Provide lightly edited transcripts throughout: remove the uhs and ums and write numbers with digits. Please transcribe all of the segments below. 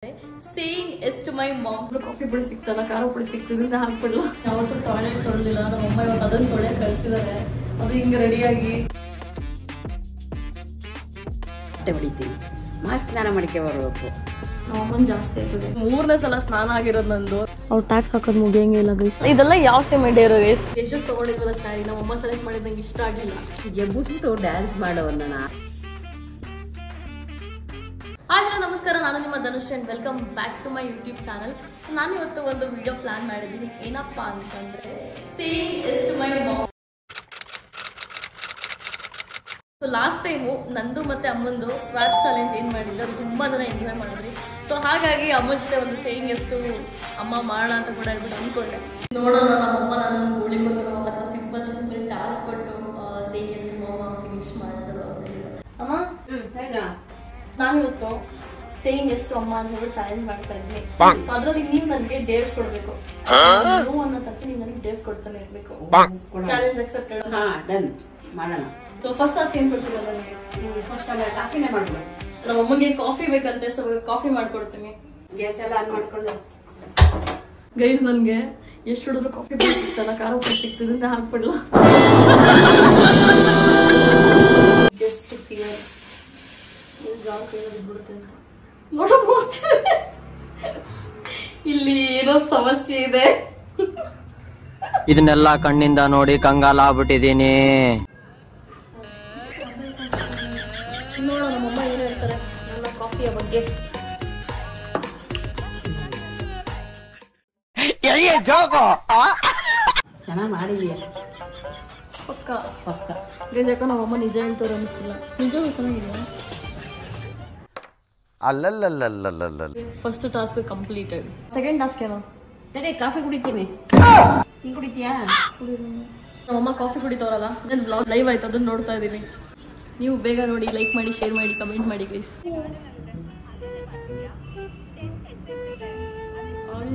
Saying yes to my mom. Coffee ಪುಡಿ ಸಿಕ್ತಲ್ಲ, ಖಾರ ಪುಡಿ ಸಿಕ್ತಿದ್ರಿಂದ ಹಾಕ್ಬಿಡ್ಲ. ಯಾವತ್ತೂ ಟಾಯ್ಲೆಟ್ ತೊಳೆದಿಲ್ಲ, ನಮ್ಮ ಅಮ್ಮ ಇವತ್ತು ಅದನ್ನ ತೊಳೆಯಕ್ಕೆ ಕಳಿಸಿದ್ದಾರೆ. ಅದು ಹಿಂಗೆ ರೆಡಿಯಾಗಿ ಬಟ್ಟೆ ಹೊಡಿತೀನಿ, ಸ್ನಾನ ಮಾಡಿಕೆ ಬರಬೇಕು. ಅಮ್ಮನ್ ಜಾಸ್ತಿ ಆಗ್ತದೆ. 3ನೇ ಸಲ ಸ್ನಾನ ಆಗಿರೋದು ನಂದು. ಅವ್ರು ಟ್ಯಾಕ್ಸ್ ಹಾಕೋದು ಮುಗಿಯಂಗಿಲ್ಲ ಗೈಸ್. ಇದೆಲ್ಲ ಯಾವ ಸೇಮ್ ಡೇ ಇರೋ ಗೈಸ್. ಎಷ್ಟು ತಗೊಂಡಿದ್ವಲ್ಲ ಸ್ಯಾರಿ, ನಮ್ಮ ಅಮ್ಮ ಸೆಲೆಕ್ಟ್ ಮಾಡಿದ್ ನಂಗೆ ಇಷ್ಟ ಆಗಿಲ್ಲ. ಎಬ್ಬಿಸ್ಬಿಟ್ಟು ಡ್ಯಾನ್ಸ್ ಮಾಡೋವನ್ನ. ಹಲೋ ನಮಸ್ಕಾರ, ನಾನು ನಿಮ್ಮ Dhanush and welcome back to my YouTube channel. So ನಾನು ಇವತ್ತು ಒಂದು ವಿಡಿಯೋ ಪ್ಲಾನ್ ಮಾಡಿದ್ದೀನಿ. ಏನಪ್ಪಾ ಅಂತಂದ್ರೆ saying yes to my mom. So last time ನಂದು ಮತ್ತೆ ಅಮ್ಮಂದು ಸ್ವಾಪ್ ಚಾಲೆಂಜ್ ಏನ್ ಮಾಡಿದ್ರು, ಅದು ತುಂಬಾ ಜನ ಎಂಜಾಯ್ ಮಾಡಿದ್ರಿ. ಸೊ ಹಾಗಾಗಿ ಅಮ್ಮನ ಜೊತೆ ಒಂದು ಸೇಯಿಂಗ್ ಯೆಸ್ ಟು ಅಮ್ಮ ಮಾಡೋಣ ಅಂತ ಕೂಡ ಹೇಳ್ಬಿಟ್ಟು ಅನ್ಕೊಂಡೆ. ನೋಡೋಣ ನಮ್ಮಮ್ಮ ನಾನು ಗೋಳಿ ಕೊಟ್ಟರು ಅಥವಾ ಸಿಂಪಲ್ ಟಾಸ್ಕ್ ಕೊಟ್ಟು ಸೇಯಿಂಗ್ ಯೆಸ್ ಟು ಮಾಮ ಫಿನಿಶ್ ಮಾಡ್ತಾರೋ ಅಮ್ಮ. ನಾನಿವತ್ತು ಸೇಯಿಂಗ್ ಯೆಸ್ ಟು ಅಮ್ಮ ಅಂತ ಹೇಳಿ ಚಾಲೆಂಜ್ ಮಾಡ್ತಾ ಇದ್ದೀನಿ. ಸೊ ಅದ್ರಲ್ಲಿ ನೀವು ನನಗೆ ಡೇಸ್ ಕೊಡ್ಬೇಕು. ನೋ ಅನ್ನೋ ತಕ್ಕ ನೀವು ನನಗೆ ಡೇಸ್ ಕೊಡ್ತಾನೆ ಇರ್ಬೇಕು. Challenge accepted. ಡನ್ ಮಾಡೋಣ. ಸೊ ಫಸ್ಟ್ ಟಾಸ್ಕ್ ಏನ್ ಕೊಡ್ತೀರಾ ನನಗೆ? ಫಸ್ಟ್ ಕಾಫಿನೇ ಮಾಡ್ಬೋದು. ನಮ್ಮ ಅಮ್ಮಗೆ ಕಾಫಿ ಬೇಕಂತೆ, ಸೊ ಕಾಫಿ ಮಾಡ್ಕೊಡ್ತೀನಿ. ಗ್ಯಾಸ್ ಎಲ್ಲ ಆನ್ ಮಾಡ್ಕೊಂಡು. ಗೈಸ್ ನನ್ಗೆ ಎಷ್ಟು ಹೊಡೆದ್ರು ಕಾಫಿ ಪುಡಿ ಸಿಕ್ತಲ್ಲ, ಖಾರ ಪುಡಿ ಸಿಕ್ತಿದ್ರಿಂದ ಹಾಕ್ಬಿಡ್ಲ. ಜಸ್ಟ್ ಫಿಯರ್ ಬಿಡುತ್ತೆ ಅಂತ ನೋಡಬಹುದು. ಇಲ್ಲಿ ಏನೋ ಸಮಸ್ಯೆ ಇದೆ. ಇದನ್ನೆಲ್ಲ ಕಣ್ಣಿಂದ ನೋಡಿ ಕಂಗಾಲ ಆಗ್ಬಿಟ್ಟಿದೀನಿ. ನೋಡೋಣ ನಮ್ಮಮ್ಮ ಏನು ಹೇಳ್ತಾರೆ ನನ್ನ ಕಾಫಿಯ ಬಗ್ಗೆ. ಚೆನ್ನಾಗಿ ಮಾಡಿದೀಯ ಪಕ್ಕ ಪಕ್ಕ. ಗೈಸ್ ಯಾಕೋ ನಮ್ಮಮ್ಮ ನಿಜ ಹೇಳ್ತಾರೆ ಅನಿಸ್ತಿಲ್ಲ. ನಿಜವೂ ಚೆನ್ನಾಗಿದೆ. First task completed. Second task ಏನು? ಸರಿ, ಕಾಫಿ ಕುಡಿತೀನಿ. ನೀನ್ ಕುಡಿತೀಯಾ? ನಮ್ಮಮ್ಮ ಕಾಫಿ ಕುಡಿತವ್ರಲ್ಲ, ನನ್ನ ಬ್ಲಾಗ್ ಲೈವ್ ಆಯ್ತು, ಅದನ್ನ ನೋಡ್ತಾ ಇದ್ದೀನಿ. ನೀವು ಬೇಗ ನೋಡಿ, ಲೈಕ್ ಮಾಡಿ, ಶೇರ್ ಮಾಡಿ, ಕಮೆಂಟ್ ಮಾಡಿ ಗೈಸ್.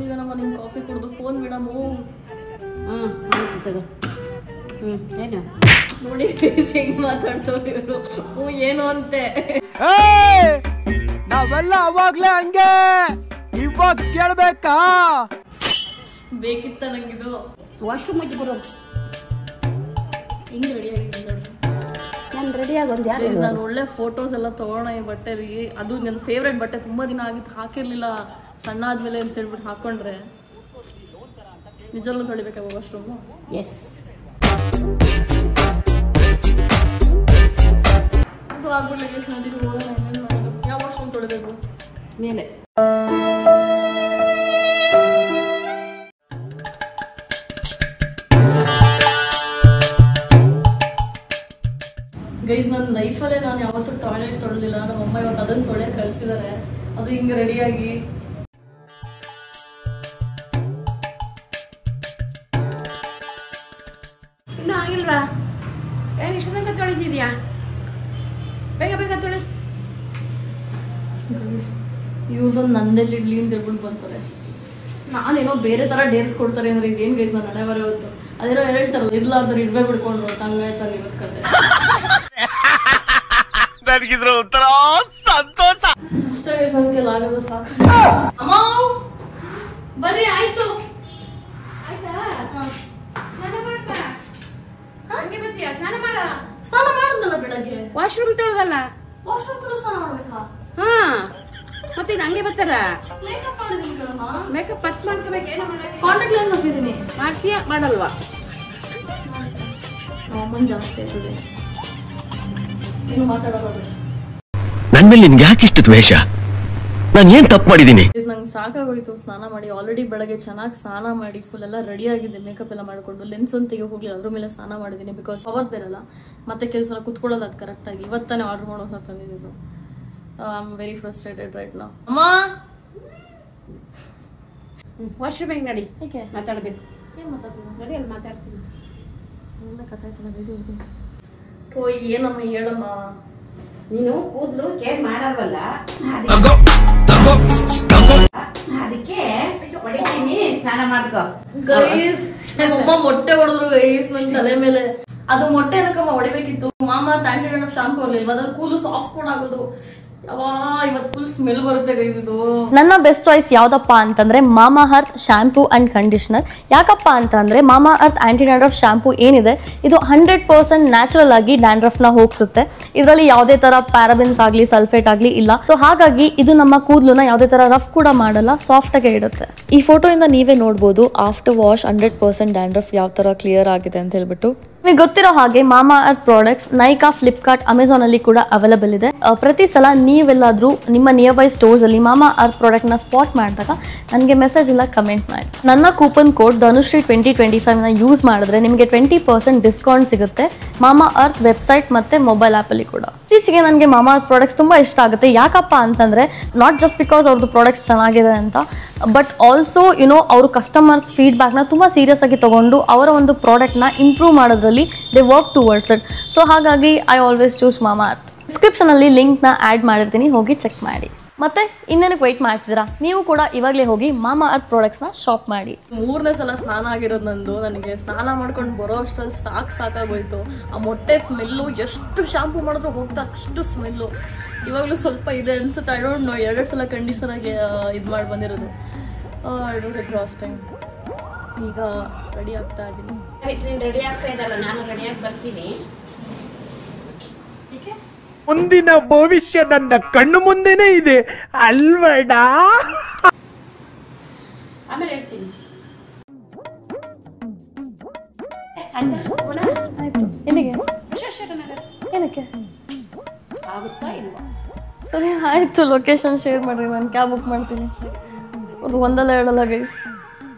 ಈಗ ನಮ್ಮ ನಿಮ್ ಕಾಫಿ ಕುಡಿದು ಫೋನ್ ಬಿಡಮು. ತಗೋ. ಏನು ನೋಡಿ ಹೆಂಗ್ ಮಾತಾಡ್ತವ್ರು ಇವರು. ಏನು ಅಂತೆ ನಾವೆಲ್ಲ ಅವಾಗ್ಲೇ ಹಂಗೆ, ಇವಾಗ ಕೇಳ್ಬೇಕಾ? ಬೇಕಿತ್ತ ನಂಗಿದು. ವಾಶ್ರೂಮ್ ಹೋಗಿ ಬರೋ. ಹಿಂಗ್ ರೆಡಿ ಆಗಿದೆ ನೋಡಿ. ನಾನು ರೆಡಿ ಆಗೊಂದು ಯಾರು? ನಾನು ಒಳ್ಳೆ ಫೋಟೋಸ್ ಎಲ್ಲ ತಗೋಣ ಈ ಬಟ್ಟೆಲಿ. ಅದು ನನ್ನ ಫೇವ್ರೆಟ್ ಬಟ್ಟೆ, ತುಂಬಾ ದಿನ ಆಗಿತ್ತು ಹಾಕಿರ್ಲಿಲ್ಲ. ಸಣ್ಣ ಆದ್ಮೇಲೆ ಅಂತ ಹೇಳ್ಬಿಟ್ಟು ಹಾಕೊಂಡ್ರೆ ನಿಜಲ್ಲೂ ತೊಳಿಬೇಕಾಗ ವಾಶ್ರೂಮ್. ಎಸ್, ಅದು ಆಗ್ಬಿಡ್ಲಿ ಗೈಸ್. ನದಿಗೆ ಹೋಗೋಣ, ಏನೇನು ಮಾಡೋದು? ಯಾವ ವಾಶ್ರೂಮ್ ತೊಳಿಬೇಕು? ಮೇಲೆ. ಗೈಸ್ ನನ್ನ ಲೈಫಲ್ಲೇ ನಾನು ಯಾವತ್ತೂ ಟಾಯ್ಲೆಟ್ ತೊಳೆದಿಲ್ಲ. ನಮ್ಮ ಅಮ್ಮ ಇವತ್ತು ಅದನ್ನ ತೊಳೆಯಕ್ಕೆ ಕಳಿಸಿದ್ದಾರೆ. ಅದು ಹಿಂಗೆ ರೆಡಿಯಾಗಿ ಇನ್ನೂ ಆಗಿಲ್ವಾ? ಏನು ಇಷ್ಟು ತನಕ ತೊಳಿತಿದ್ಯಾ? ಬೇಗ ಬೇಗ ತೊಳಿ. ಇವ್ರದೊಂದು ನಂದೆಲ್ಲಿ ಇಡ್ಲಿ ಅಂತ ಹೇಳ್ಬಿಟ್ಟು ಬಂತಾರೆ. ನಾನೇನೋ ಬೇರೆ ತರ ಡೇರ್ಸ್ ಕೊಡ್ತಾರೆ ಅಂದ್ರೆ ಏನ್ ಗೈಸ್ ನಾನು ಹಣೆ ಬರೋ ಇವತ್ತು. ಅದೇನೋ ಹೇಳ್ತಾರಲ್ಲ, ಇರ್ಲಾರ್ದ್ರೆ ಇಡ್ಬೇ ಬಿಡ್ಕೊಂಡ್ರು ಹಂಗಾಯ್ತಾರೆ ಇವತ್ತು ಕತೆ. ನನಗಿದ್ರ ಉತ್ತರ ಸಂತೋಷ. ಅಷ್ಟೇ ಸಂಖ್ಯೆಲ್ಲ ಆಗೋದು ಸಾಕು. ಅಮ್ಮ ಬರ್ರಿ, ಆಯ್ತು. ಸ್ನಾನ ಮಾಡಿದ್ನಲ್ಲ ಬೆಳಗ್ಗೆ. ವಾಶ್ರೂಮ್ ತೊಳೆದಲ್ಲ? ವಾಶ್ರೂಮ್ ಕೂಡ ಸ್ನಾನ ಮಾಡ್ಬೇಕಾ? ಹಾ, ಮತ್ತೆ ಇದು ಹಂಗೆ ಬರ್ತಾರ? ಮೇಕಪ್ ಮಾಡಿದೀನಿ ಕಣಮ್ಮ. ಮೇಕಪ್ ಪತ್ ಮಾಡ್ಕೋಬೇಕು. ಏನೋ ಕಾಂಟ್ಯಾಕ್ಟ್ ಲೆನ್ಸ್ ಹಾಕಿದೀನಿ. ಮಾಡ್ತೀಯಾ ಮಾಡಲ್ವಾ? ಅಮ್ಮನ್ ಜಾಸ್ತಿ ಆಯ್ತದೆ. ನೀನು ಮಾತಾಡೋದು ನನ್ ಮೇಲೆ ನಿನ್ಗೆ ಯಾಕೆ ಇಷ್ಟು ದ್ವೇಷ? ನಾನು ಏನ್ ತಪ್ಪು ಮಾಡಿದೀನಿ? ನಂಗೆ ಸಾಕಾಗೋಯ್ತು ಸ್ನಾನ ಮಾಡಿ. ಆಲ್ರೆಡಿ ಬೆಳಗ್ಗೆ ಚೆನ್ನಾಗಿ ಸ್ನಾನ ಮಾಡಿ ಫುಲ್ ಎಲ್ಲ ರೆಡಿ ಆಗಿದೆ. ಮೇಕಪ್ ಎಲ್ಲ ಮಾಡ್ಕೊಂಡು ಲೆನ್ಸ್ ಅಂತ ತೆಗೆ ಹೋಗ್ಲಿ, ಅದ್ರ ಮೇಲೆ ಸ್ನಾನ ಮಾಡಿದ್ದೀನಿ. ಬಿಕಾಸ್ ಪವರ್ ಬೇರಲ್ಲ, ಮತ್ತೆ ಕೆಲಸ ಕುತ್ಕೊಳ್ಳಲ್ಲ ಅದು ಕರೆಕ್ಟ್ ಆಗಿ. ಇವತ್ತಾನೆ ಆರ್ಡರ್ ಮಾಡೋ ಸಹ ತಂದಿದ್ದು. I am very frustrated right now. ಅಮ್ಮ ವಾಶ್ರೂಮ್ ಹೆಂಗ್ ನಡಿ, ಹೇಗೆ ಮಾತಾಡ್ಬೇಕು. ಏನ್ ಮಾತಾಡ್ತೀನಿ? ನಡಿ, ಅಲ್ಲಿ ಮಾತಾಡ್ತೀನಿ. ಕಥಾಯ್ತಲ್ಲ ಬೇಸಿ. ಓ ಏನಮ್ಮ ಹೇಳಮ್ಮ. ನೀನು ಕೂದಲು ಕೇರ್ ಮಾಡಲ್ವಲ್ಲ, ಅದಕ್ಕೆ ಹೊಡಿತೀನಿ. ಸ್ನಾನ ಮಾಡ್ಕೋ ಗೈಸ್. ನಮ್ಮಮ್ಮ ಮೊಟ್ಟೆ ಹೊಡೆದ್ರು ಗೈಸ್ ನನ್ ತಲೆ ಮೇಲೆ. ಅದು ಮೊಟ್ಟೆ ಏನಕ್ಕಮ್ಮ ಹೊಡಿಬೇಕಿತ್ತು? ಮಾಮ 30 ಶಾಂಪೂ ಇರ್ಲಿಲ್ವಾ, ಅದ್ರಲ್ಲಿ ಕೂಲು ಸಾಫ್ಟ್ ಕೂಡ ಆಗೋದು. ಇವತ್ತು ಫುಲ್ ಸ್ಮೆಲ್ ಬರುತ್ತೆ ಗೈಸ್ ಇದು. ನನ್ನ ಬೆಸ್ಟ್ ಚಾಯ್ಸ್ ಯಾವ್ದಪ್ಪ ಅಂತಂದ್ರೆ ಮಾಮಾ ಅರ್ತ್ ಶಾಂಪೂ ಅಂಡ್ ಕಂಡೀಷನರ್. ಯಾಕಪ್ಪ ಅಂತಂದ್ರೆ ಮಾಮಾ ಅರ್ತ್ ಆಂಟಿ ಡ್ಯಾಂಡ್ರಫ್ ಶಾಂಪೂ ಏನಿದೆ ಇದು 100% ನ್ಯಾಚುರಲ್ ಆಗಿ ಡ್ಯಾಂಡ್ರಫ್ ನ ಹೋಗ್ಸುತ್ತೆ. ಇದರಲ್ಲಿ ಯಾವುದೇ ತರ ಪ್ಯಾರಾಬಿನ್ಸ್ ಆಗ್ಲಿ ಸಲ್ಫೇಟ್ ಆಗ್ಲಿ ಇಲ್ಲ. ಸೊ ಹಾಗಾಗಿ ಇದು ನಮ್ಮ ಕೂದಲನ್ನ ಯಾವುದೇ ತರ ರಫ್ ಕೂಡ ಮಾಡಲ್ಲ, ಸಾಫ್ಟ್ ಆಗಿ ಇಡುತ್ತೆ. ಈ ಫೋಟೋ ಇಂದ ನೀವೇ ನೋಡಬಹುದು ಆಫ್ಟರ್ ವಾಶ್ 100% ಡ್ಯಾಂಡ್ರಫ್ ಯಾವ ತರ ಕ್ಲಿಯರ್ ಆಗಿದೆ ಅಂತ ಹೇಳ್ಬಿಟ್ಟು. ನಿಮಗೆ ಗೊತ್ತಿರೋ ಹಾಗೆ ಮಾಮಾ earth products Nykaa, Flipkart, Amazon ಅಲ್ಲಿ ಕೂಡ ಅವೈಲೇಬಲ್ ಇದೆ. ಪ್ರತಿ ಸಲ ನೀವೆಲ್ಲಾದ್ರೂ ನಿಮ್ಮ ನಿಯರ್ ಬೈ ಸ್ಟೋರ್ಸ್ ಅಲ್ಲಿ ಮಾಮಾ ಅರ್ತ್ ಪ್ರಾಡಕ್ಟ್ ನ ಸ್ಪಾಟ್ ಮಾಡಿದಾಗ ನನಗೆ ಮೆಸೇಜ್ ಇಲ್ಲ ಕಮೆಂಟ್ ಮಾಡಿ. ನನ್ನ ಕೂಪನ್ ಕೋಡ್ ಧನುಶ್ರೀ 2025 ನ ಯೂಸ್ ಮಾಡಿದ್ರೆ ನಿಮಗೆ 20% ಡಿಸ್ಕೌಂಟ್ ಸಿಗುತ್ತೆ ಮಾಮಾ ಅರ್ತ್ ವೆಬ್ಸೈಟ್ ಮತ್ತೆ ಮೊಬೈಲ್ ಆಪ್ ಅಲ್ಲಿ ಕೂಡ. ಇತ್ತೀಚೆಗೆ ನನಗೆ ಮಾಮಾ ಅರ್ತ್ ಪ್ರಾಡಕ್ಟ್ಸ್ ತುಂಬಾ ಇಷ್ಟ ಆಗುತ್ತೆ. ಯಾಕಪ್ಪ ಅಂತಂದ್ರೆ ನಾಟ್ ಜಸ್ಟ್ ಬಿಕಾಸ್ ಅವ್ರದ್ದು ಪ್ರಾಡಕ್ಟ್ಸ್ ಚೆನ್ನಾಗಿದೆ ಅಂತ, ಬಟ್ ಆಲ್ಸೋ ಅವರು ಕಸ್ಟಮರ್ಸ್ ಫೀಡ್ಬ್ಯಾಕ್ ನ ತುಂಬಾ ಸೀರಿಯಸ್ ಆಗಿ ತಗೊಂಡು ಅವರ ಒಂದು ಪ್ರಾಡಕ್ಟ್ ನ ಇಂಪ್ರೂವ್ ಮಾಡೋದ್ರಲ್ಲಿ they work towards it. So ಹಾಗಾಗಿ I always choose ಮಾಮಾ ಅರ್ತ್. ಡಿಸ್ಕ್ರಿಪ್ಷನ್ ಅಲ್ಲಿ ಲಿಂಕ್ ನ ಆಡ್ ಮಾಡಿರ್ತೀನಿ, ಹೋಗಿ ಚೆಕ್ ಮಾಡಿ. ಮತ್ತೆ ಇನ್ನೇನಕ್ಕೆ ವೆಯ್ಟ್ ಮಾಡ್ತಿದ್ದೀರಾ? ನೀವು ಕೂಡ ಇವಾಗಲೇ ಹೋಗಿ ಮಾಮಾ ಅರ್ತ್ ಪ್ರಾಡಕ್ಟ್ಸ್ ನ ಶಾಪ್ ಮಾಡಿ. 3ನೇ ಸಲ ಸ್ನಾನ ಆಗಿರೋದು ನಂದು. ನನಗೆ ಸ್ನಾನ ಮಾಡ್ಕೊಂಡು ಬರೋ ಅಷ್ಟರಲ್ಲಿ ಸಾಕಾಗೋಯ್ತು. ಆ ಮೊಟ್ಟೆ ಸ್ಮೆಲ್ಲು, ಎಷ್ಟು ಶಾಂಪೂ ಮಾಡಿದ್ರು ಹೋಗ್ತಾ ಅಷ್ಟು ಸ್ಮೆಲ್ಲು. ಇವಾಗಲೂ ಸ್ವಲ್ಪ ಇದೆ ಅನ್ಸುತ್ತೆ. ಐ ಡೋಂಟ್ ನೋ, 2 ಸಲ ಕಂಡೀಷನರ್ ಆಗಿ ಇದು ಮಾಡಿ ಬಂದಿರೋದು. It was exhausting. ಈಗ ರೆಡಿ ಆಗ್ತಾ ಇದ್ದೀನಿ. ನೀನು ರೆಡಿ ಆಗ್ತಾ ಇದ್ದಲ್ಲ, ನಾನು ರೆಡಿಯಾಗಿ ಬರ್ತೀನಿ. ಮುಂದಿನ ಭವಿಷ್ಯ ನನ್ನ ಕಣ್ಣು ಮುಂದೆನೇ ಇದೆ ಅಲ್ವಡ. ಆಮೇಲೆ ಹೇಳ್ತೀನಿ. ಏನಕ್ಕೆ ಆಗುತ್ತಾ ಇಲ್ವಾ? ಸರಿ ಆಯ್ತು, ಲೊಕೇಶನ್ ಶೇರ್ ಮಾಡ್ರಿ, ನಾನು ಕ್ಯಾಬ್ ಬುಕ್ ಮಾಡ್ತೀನಿ. ಅವ್ರು ಒಂದಲ್ಲ ಹೇಳಲ್ಲ ಗೈಸ್.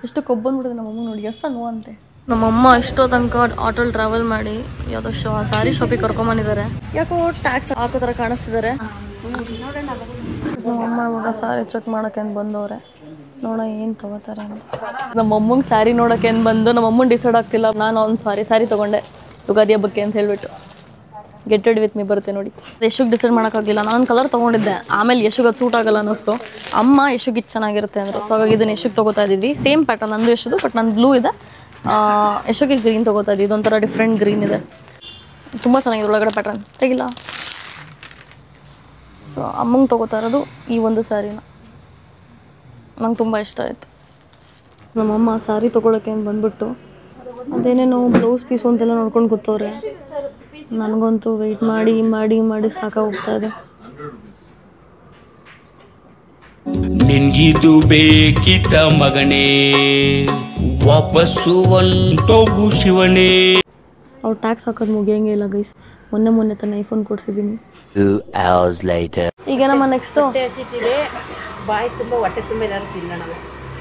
ಎಷ್ಟು ಕೊಬ್ಬಂದ್ಬಿಡಿದೆ ನಮ್ಮಮ್ಮ ನೋಡಿ, ಎಷ್ಟು ನೋವು ಅಂತೆ. ನಮ್ಮಮ್ಮ ಎಷ್ಟೋ ತನಕ ಆಟೋಲ್ ಟ್ರಾವೆಲ್ ಮಾಡಿ ಯಾವುದೋ ಸಾರಿ ಶಾಪಿಗೆ ಕರ್ಕೊಂಬಂದಿದ್ದಾರೆ. ಯಾಕೋ ಟ್ಯಾಕ್ಸ್ ಹಾಕೋ ಥರ ಕಾಣಿಸ್ತಿದ್ದಾರೆ. ನಮ್ಮಮ್ಮ ಇವಾಗ ಸಾರಿ ಚೆಕ್ ಮಾಡೋಕೆ ಬಂದವ್ರೆ. ನೋಡೋ ಏನು ತಗೋತಾರೆ ಅಂತ. ನಮ್ಮಮ್ಮಂಗೆ ಸ್ಯಾರಿ ನೋಡೋಕೆ ಬಂದು ನಮ್ಮಮ್ಮನ ಡಿಸೈಡ್ ಆಗ್ತಿಲ್ಲ. ನಾನು ಒಂದು ಸ್ಯಾರಿ ತೊಗೊಂಡೆ ಯುಗಾದಿ ಹಬ್ಬಕ್ಕೆ ಅಂತ ಹೇಳ್ಬಿಟ್ಟು. ಗೆಟ್ ರೆಡಿ ವಿತ್ ಮೀ ಬರುತ್ತೆ ನೋಡಿ. ಯಶುಗೆ ಡಿಸೈಡ್ ಮಾಡೋಕ್ಕಾಗಲಿಲ್ಲ. ನಾನು ಕಲರ್ ತೊಗೊಂಡಿದ್ದೆ, ಆಮೇಲೆ ಯಶುಗೆ ಅದು ಸೂಟ್ ಆಗಲ್ಲ ಅನ್ನಿಸ್ತು. ಅಮ್ಮ ಯಶುಗೆ ಇದು ಚೆನ್ನಾಗಿರುತ್ತೆ ಅಂದರು. ಸೊ ಹಾಗಾಗಿ ಇದನ್ನು ಯಶುಗೆ ತೊಗೋತಾ ಇದ್ದೀವಿ. ಸೇಮ್ ಪ್ಯಾಟರ್ನ್ ನಂದು ಯಶುದು, ಬಟ್ ನನ್ನ ಬ್ಲೂ ಇದೆ. ಯಶುಗೆ ಗ್ರೀನ್ ತೊಗೋತಾ ಇದ್ದೀವಿ. ಇದೊಂಥರ ಡಿಫ್ರೆಂಟ್ ಗ್ರೀನ್ ಇದೆ, ತುಂಬ ಚೆನ್ನಾಗಿದೆ ಒಳಗಡೆ ಪ್ಯಾಟರ್ನ್ ತೆಗಿಲ್ಲ. ಸೊ ಅಮ್ಮಂಗೆ ತೊಗೋತಾ ಇರೋದು ಈ ಒಂದು ಸ್ಯಾರಿನ. ನಂಗೆ ತುಂಬ ಇಷ್ಟ ಆಯಿತು. ನಮ್ಮಮ್ಮ ಸ್ಯಾರಿ ತೊಗೊಳಕ್ಕೆ ಅಂತ ಬಂದ್ಬಿಟ್ಟು ಅದೇನೇನೋ ಬ್ಲೌಸ್ ಪೀಸು ಅಂತೆಲ್ಲ ನೋಡ್ಕೊಂಡು ಕೂತವ್ರೆ. ನನಗಂತೂ ವೆಯ್ಟ್ ಮಾಡಿ ಮಾಡಿ ಮಾಡಿ ಸಾಕಾಗೋಗ್ತಾ ಇದೆ. ನಿನ್ಗಿದು ಬೇಕಿತ ಮಗನೇ, ವಾಪಸ್ಸು ಒಂಟೋಗು ಶಿವನೇ. ಅವ್ರು ಟ್ಯಾಕ್ಸ್ ಹಾಕೋದು ಮುಗಿಯಂಗೆ ಇಲ್ಲ ಗೈಸ್. ಮೊನ್ನೆ ತನ್ನ ಐಫೋನ್ ಕೊಡ್ಸಿದ್ದೀನಿ. 2 hours later. ಈಗ ನಮ್ಮ ನೆಕ್ಸ್ಟು ಹೊಟ್ಟೆ ಹಸಿತಿದೆ, ಬಾಯಿ ತುಂಬ ಹೊಟ್ಟೆ ತುಂಬ ಏನಾದ್ರು ತಿನ್ನೋಣ.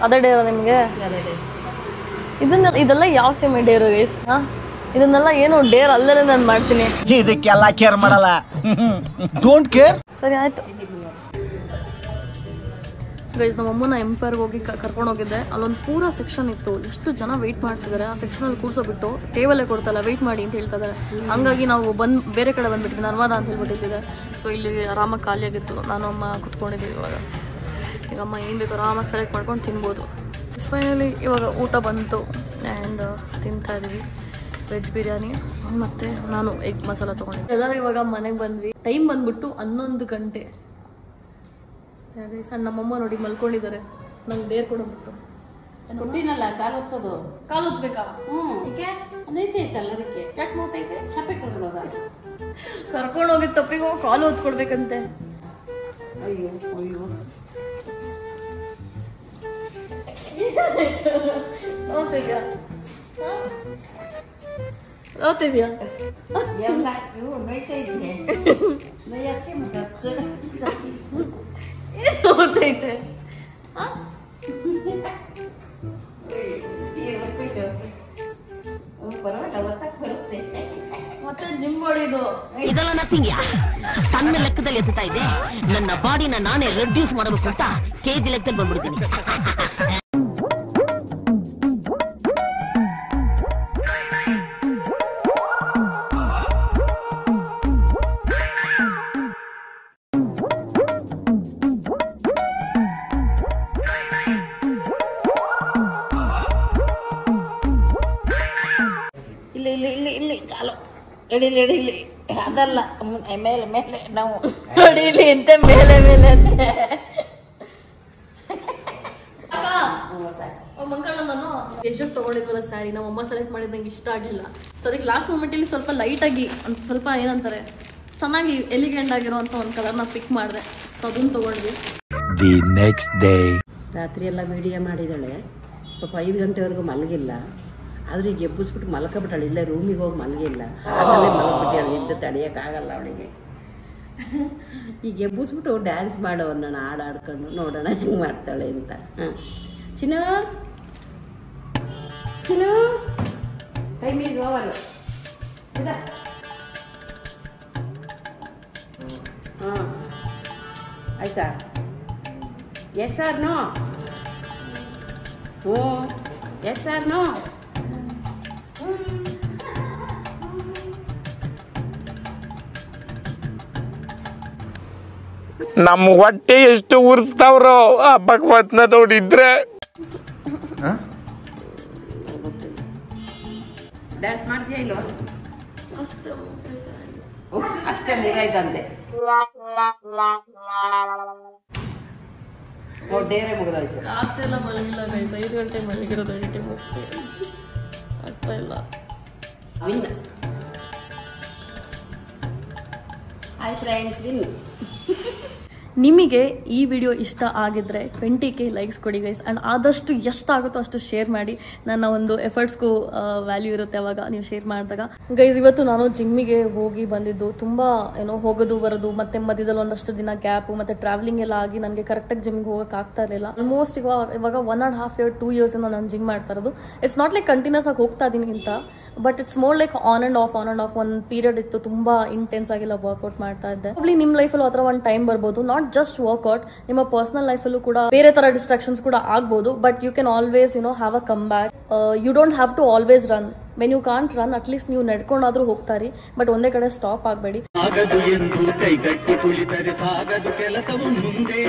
ಅದೇ ಡೇರ ನಿಮಗೆ? ಇದೆಲ್ಲ ಯಾವ ಸೇಮಿ ಡೇರು ಗೈಸ್? ಹಾಂ, ಇದನ್ನೆಲ್ಲ ಏನು ಡೇರ್ ಅಲ್ಲದೆ ನಾನು ಮಾಡ್ತೀನಿ. ಇದಕ್ಕೆಲ್ಲ ಕೇರ್ ಮಾಡಲ್ಲ. Don't care. ಸರಿ ಆಯ್ತು ಗೈಸ್. ನಮ್ಮಮ್ಮನ ಎಂಪೈರ್ಗೆ ಹೋಗಿ ಕರ್ಕೊಂಡು ಹೋಗಿದ್ದೆ. ಅಲ್ಲೊಂದು ಪೂರಾ ಸೆಕ್ಷನ್ ಇತ್ತು, ಎಷ್ಟು ಜನ ವೆಯ್ಟ್ ಮಾಡ್ತಿದ್ದಾರೆ. ಆ ಸೆಕ್ಷನಲ್ಲಿ ಕೂರ್ಸೋಬಿಟ್ಟು ಟೇಬಲೇ ಕೊಡ್ತಲ್ಲ, ವೆಯ್ಟ್ ಮಾಡಿ ಅಂತ ಹೇಳ್ತಾ ಇದ್ದಾರೆ. ಹಂಗಾಗಿ ನಾವು ಬೇರೆ ಕಡೆ ಬಂದುಬಿಟ್ಟಿದ್ವಿ, ನರ್ಮದಾ ಅಂತ ಹೇಳ್ಬಿಟ್ಟಿದ್ದೆ. ಸೊ ಇಲ್ಲಿ ಆರಾಮಾಗಿ ಖಾಲಿಯಾಗಿತ್ತು. ನಾನು ಅಮ್ಮ ಕುತ್ಕೊಂಡಿದ್ದೀವಿ. ಈಗ ಅಮ್ಮ ಏನು ಬೇಕು ಆರಾಮಾಗಿ ಸೆಲೆಕ್ಟ್ ಮಾಡ್ಕೊಂಡು ತಿನ್ಬೋದು. ಫೈನಲಿ ಇವಾಗ ಊಟ ಬಂತು ಆ್ಯಂಡ್ ತಿಂತಾ ಇದ್ದೀವಿ. ವೆಜ್ ಬಿರಿಯಾನಿ ಮತ್ತು ನಾನು ಎಗ್ ಮಸಾಲ ತೊಗೊಂಡಿದ್ದೆ. ಎಲ್ಲ ಇವಾಗ ಮನೆಗೆ ಬಂದ್ವಿ. ಟೈಮ್ ಬಂದ್ಬಿಟ್ಟು 11 ಗಂಟೆ. ಸಣ್ಣ ನಮ್ಮಮ್ಮ ನೋಡಿ ಮಲ್ಕೊಂಡಿದ್ದಾರೆ. ನಂಗೆ ಡೇರ್ ಕೊಡೋಬಿಟ್ಟು ಕೊಟ್ಟಿನಲ್ಲ, ಕಾಲು ಹೊತ್ತದು. ಕಾಲು ಹೊತ್ಬೇಕಾ? ಅದಕ್ಕೆ ಅದೈತೆ ಐತಲ್ಲ, ಅದಕ್ಕೆ ಯಾಕೆ ನೋತೈತೆ? ಶಾಪೆ ಕರ್ಕೊಂಡೋಗ. ಕರ್ಕೊಂಡು ಹೋಗಿದ್ ತಪ್ಪಿಗೂ ಕಾಲು ಹೊತ್ಕೊಡ್ಬೇಕಂತೆ. ಅಯ್ಯೋ ಅಯ್ಯೋ, ನೋಡ್ತಿದ್ಯಾ? ನೋಡ್ತಿದ್ಯಾ? ಎಲ್ಲ ನೋಯ್ತಾ ಇದ್ದೆ. ನೋಯಕ್ಕೆ ಮತ್ತೆ ನೋಡ್ತೈತೆ. ಪರವಾಗಿಲ್ಲ, ಒತ್ತಕ್ಕೆ ಬರುತ್ತೆ. ಮತ್ತೆ ಜಿಮ್ ಬಾಡಿದು ಇದೆಲ್ಲ ನಥಿಂಗ್. ಸಣ್ಣ ಲೆಕ್ಕದಲ್ಲಿ ಎತ್ತಾ ಇದೆ. ನನ್ನ ಬಾಡಿನ ನಾನೇ ರೆಡ್ಯೂಸ್ ಮಾಡಬೇಕು ಅಂತ ಕೆಜಿ ಲೆಕ್ಕದಲ್ಲಿ ಬಂದ್ಬಿಡ್ತೀನಿ. ಇಲ್ಲಿ ಕಾಲು ಎಡಿಲಿ ಅದಲ್ಲ ಮೇಲೆ ಮೇಲೆ ನಾವು ಹೊಡಿಲಿ ಅಂತೆ ಮೇಲೆ ಮೇಲೆ ಅಂತೆ ಮಂಕಣ್ಣ ನಾನು ಎಷ್ಟಕ್ಕೆ ತಗೊಂಡಿದ್ವಲ್ಲ ಸ್ಯಾರಿ ನಮ್ಮ ಅಮ್ಮ ಸೆಲೆಕ್ಟ್ ಮಾಡಿದ್ ನಂಗೆ ಇಷ್ಟ ಆಗಲಿಲ್ಲ. ಸೊ ಅದಕ್ಕೆ ಲಾಸ್ಟ್ ಮೂಮೆಂಟಲ್ಲಿ ಸ್ವಲ್ಪ ಲೈಟಾಗಿ ಸ್ವಲ್ಪ ಏನಂತಾರೆ ಚೆನ್ನಾಗಿ ಎಲಿಗೆಂಟ್ ಆಗಿರೋ ಅಂತ ಒಂದು ಕಲರ್ನ ಪಿಕ್ ಮಾಡಿದೆ. ಸೊ ಅದನ್ನು ತಗೊಂಡ್ವಿ. ದಿ ನೆಕ್ಸ್ಟ್ ಡೇ ರಾತ್ರಿ ಎಲ್ಲ ವಿಡಿಯೋ ಮಾಡಿದಾಳೆ. ಪಾಪ 5 ಗಂಟೆವರೆಗೂ ಮಲಗಿಲ್ಲ. ಆದ್ರೆ ಈಗ ಎಬ್ಬಿಸ್ಬಿಟ್ಟು ಮಲ್ಕೊಬಿಟ್ಟಾಳೆ. ಇಲ್ಲೇ ರೂಮಿಗೆ ಹೋಗಿ ಮಲಗಿಲ್ಲ. ಅದಲ್ಲೇ ಮಲಗ್ಬಿಟ್ಟು ಇದ್ದು ತಡೆಯೋಕ್ಕಾಗಲ್ಲ ಅವಳಿಗೆ. ಈಗ ಎಬ್ಬಿಸ್ಬಿಟ್ಟು ಡ್ಯಾನ್ಸ್ ಮಾಡೋವ ನಾನು ಹಾಡು ಆಡ್ಕೊಂಡು ನೋಡೋಣ ಹೆಂಗೆ ಮಾಡ್ತಾಳೆ ಅಂತ. ಹಾಂ Chinnu Chinnu time is over. ಹಾಂ ಆಯ್ತಾ? Yes or no? ಹ್ಞೂ ಎಸ್ ಆರ್ ನೋ? ನಮ್ಮ ಹೊಟ್ಟೆ ಎಷ್ಟು ಉರ್ಸ್ತಾವ್ರೋ ಆ ಭಗವತ್ನ ನೋಡಿದ್ರೆ. ಡ್ಯಾನ್ಸ್ ಮಾಡ್ತೀಯಾ ಇಲ್ವಾ? ಅಷ್ಟೇ ಮುಗಾಯ್ತಂತೆ. ಡೇರೆ ಮುಗಿದೋಯ್ತು. ರಾತ್ರಿ ಎಲ್ಲ ಮಲಗಿಲ್ಲ ಗೈಸ್. 5 ಗಂಟೆ ಮಲಗಿರೋದು ಎಡಿಟಿಂಗ್ ಮುಗಿಸಿ ಆಗ್ತಾ ಇಲ್ಲ. ವಿನ್. Hi friends, win. ನಿಮಗೆ ಈ ವಿಡಿಯೋ ಇಷ್ಟ ಆಗಿದ್ರೆ 20K ಲೈಕ್ಸ್ ಕೊಡಿ ಗೈಸ್. ಆ್ಯಂಡ್ ಆದಷ್ಟು ಎಷ್ಟಾಗುತ್ತೋ ಅಷ್ಟು ಶೇರ್ ಮಾಡಿ. ನನ್ನ ಒಂದು ಎಫರ್ಟ್ಸ್ಗೂ ವ್ಯಾಲ್ಯೂ ಇರುತ್ತೆ ಅವಾಗ ನೀವು ಶೇರ್ ಮಾಡಿದಾಗ. ಗೈಸ್ ಇವತ್ತು ನಾನು ಜಿಮ್ಮಿಗೆ ಹೋಗಿ ಬಂದಿದ್ದು. ತುಂಬ ಹೋಗೋದು ಬರೋದು ಮತ್ತೆ ಮಧ್ಯದಲ್ಲಿ ಒಂದಷ್ಟು ದಿನ ಗ್ಯಾಪು ಮತ್ತೆ ಟ್ರಾವೆಲಿಂಗ್ ಎಲ್ಲ ಆಗಿ ನನಗೆ ಕರೆಕ್ಟಾಗಿ ಜಿಮ್ಗೆ ಹೋಗೋಕೆ ಆಗ್ತಾ ಇರಲಿಲ್ಲ. ಆಲ್ಮೋಸ್ಟ್ ಇವಾಗ 1.5 year 2 years ನಾನು ಜಿಮ್ ಮಾಡ್ತಾ ಇರೋದು. ಇಟ್ಸ್ ನಾಟ್ ಲೈಕ್ ಕಂಟಿನ್ಯೂಸ್ ಆಗಿ ಹೋಗ್ತಾ ಇದ್ದೀನಿ ಅಂತ, but it's more like on and of ಒಂದು ಪೀರಿಯಡ್ ಇತ್ತು. ತುಂಬ ಇಂಟೆನ್ಸ್ ಆಗಿಲ್ಲ ವರ್ಕೌಟ್ ಮಾಡ್ತಾ ಇದ್ದೆ. ನಿಮ್ಮ ಲೈಫಲ್ಲೂ ಆ ಥರ ಒಂದು ಟೈಮ್ ಬರ್ಬೋದು. ನಾಟ್ ಜಸ್ಟ್ ವರ್ಕೌಟ್, ನಿಮ್ಮ ಪರ್ಸನಲ್ ಲೈಫಲ್ಲೂ ಕೂಡ ಬೇರೆ ತರ ಡಿಸ್ಟ್ರಾಕ್ಷನ್ಸ್ ಕೂಡ ಆಗ್ಬೋದು. But you can always have a come back. You don't have to always run. When you can't run, at least ನೀವು ನಡ್ಕೊಂಡಾದ್ರೂ ಹೋಗ್ತಾರಿ, ಬಟ್ ಒಂದೇ ಕಡೆ ಸ್ಟಾಪ್ ಆಗಬೇಡಿ. ಸಾಗದು ಎಂದು ಕೈಗಟ್ಟಿ ಕುಳಿತರೆ ಸಾಗದು ಕೆಲಸವು ಮುಂದೆ.